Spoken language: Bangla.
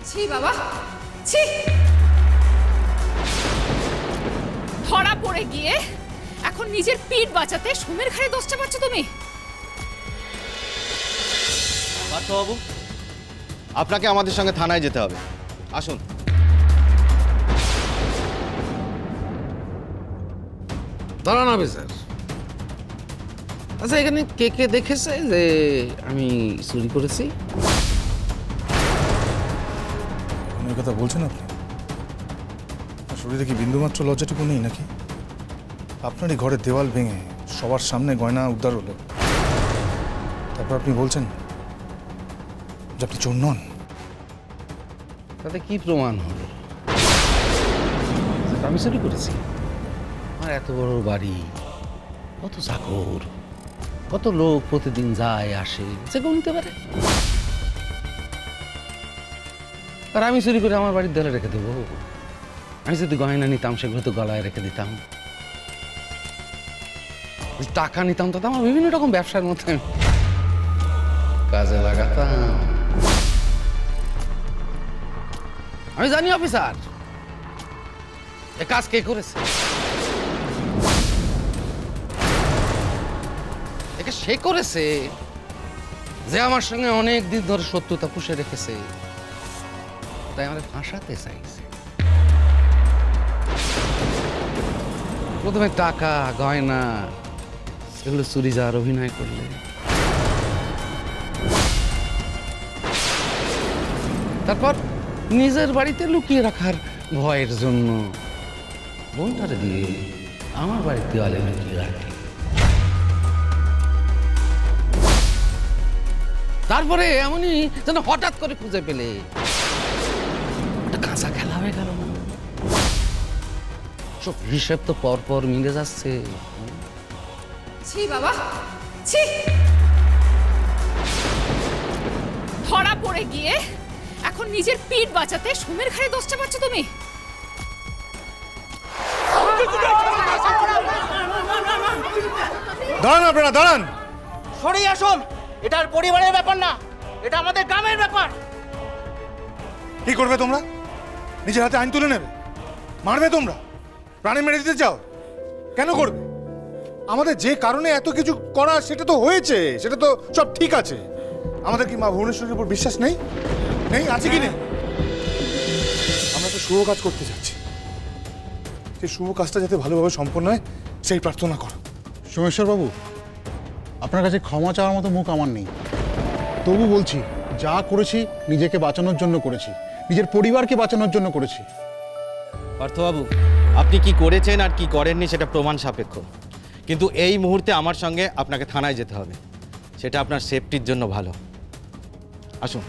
ছি বাবা, ছি। ধরা পড়ে গিয়ে এখন নিজের পিঠ বাঁচাতে সুমের ঘাড়ে দোষ চাপাচ্ছ তুমি। পার্থবাবু, আপনাকে আমাদের সঙ্গে থানায় যেতে হবে, আসুন। দাঁড়ান অফিসার। আচ্ছা, এখানে কে কে দেখেছে যে আমি চুরি করেছি? ওই কথা বলছেন আপনি? শরীরে কি বিন্দুমাত্র লজ্জাটুকু নেই নাকি? আপনারই ঘরের দেওয়াল ভেঙে সবার সামনে গয়না উদ্ধার হলো, তারপর আপনি বলছেন যে আপনি চোর নন। তাতে কি প্রমাণ হলো যে আমি চুরি করেছি? আমার এত বড় বাড়ি, কত চাকর, কত লোক প্রতিদিন যায় আসে, যে গুনতে পারে? আর আমি চুরি করে আমার বাড়ির দেয়ালে রেখে দেবো? আমি যদি গয়না নিতাম সেগুলো তো গলায় রেখে দিতাম। টাকা নিতাম তো আমার বিভিন্ন রকম ব্যবসার মধ্যে কাজে লাগাতাম। আমি জানি অফিসার, এ কাজ কে করেছে। একে সে করেছে যে আমার সঙ্গে অনেক দিন ধরে শত্রুতা পুষে রেখেছে, তাই আমাদের ফাঁসাতে চাইছে। প্রথমে টাকা গয়না এগুলো চুরি যাওয়ার অভিনয় করলে, তারপর নিজের বাড়িতে লুকিয়ে রাখার ভয়ের জন্য বোনটারে দিয়ে আমার বাড়ির দেওয়ালে লুকিয়ে রাখে। তারপরে এমনই যেন হঠাৎ করে খুঁজে পেলে একটা কাঁচা খেলা হয়ে গেল না? সব হিসেব তো পর পর মিলে যাচ্ছে। ছি বাবা, ছি। ধরা পড়ে গিয়ে এখন নিজের পিঠ বাঁচাতে সুমের ঘাড়ে দোষ চাপাচ্ছ তুমি। দাঁড়ান আপনারা, দাঁড়ান। সরে আসুন, এটা আর পরিবারের ব্যাপার না, এটা আমাদের গ্রামের ব্যাপার। কি করবে তোমরা? নিজের হাতে আইন তুলে নেবে? মারবে তোমরা? প্রাণে মেরে দিতে চাও? কেন করবে? আমাদের যে কারণে এত কিছু করা সেটা তো হয়েছে, সেটা তো সব ঠিক আছে। আমাদের কি মা ভুবনেশ্বরের উপর বিশ্বাস নেই? নেই, আছে কি নেই? আমরা তো শুভ কাজ করতে যাচ্ছি, সেই শুভ কাজটা যাতে ভালোভাবে সম্পন্ন হয় সেই প্রার্থনা করো। সোমেশ্বরবাবু, আপনার কাছে ক্ষমা চাওয়ার মতো মুখ আমার নেই, তবু বলছি যা করেছি নিজেকে বাঁচানোর জন্য করেছি, নিজের পরিবারকে বাঁচানোর জন্য করেছি। পার্থবাবু, আপনি কি করেছেন আর কি করেননি সেটা প্রমাণ সাপেক্ষ, কিন্তু এই মুহূর্তে আমার সঙ্গে আপনাকে থানায় যেতে হবে, সেটা আপনার সেফটির জন্য ভালো। আসুন।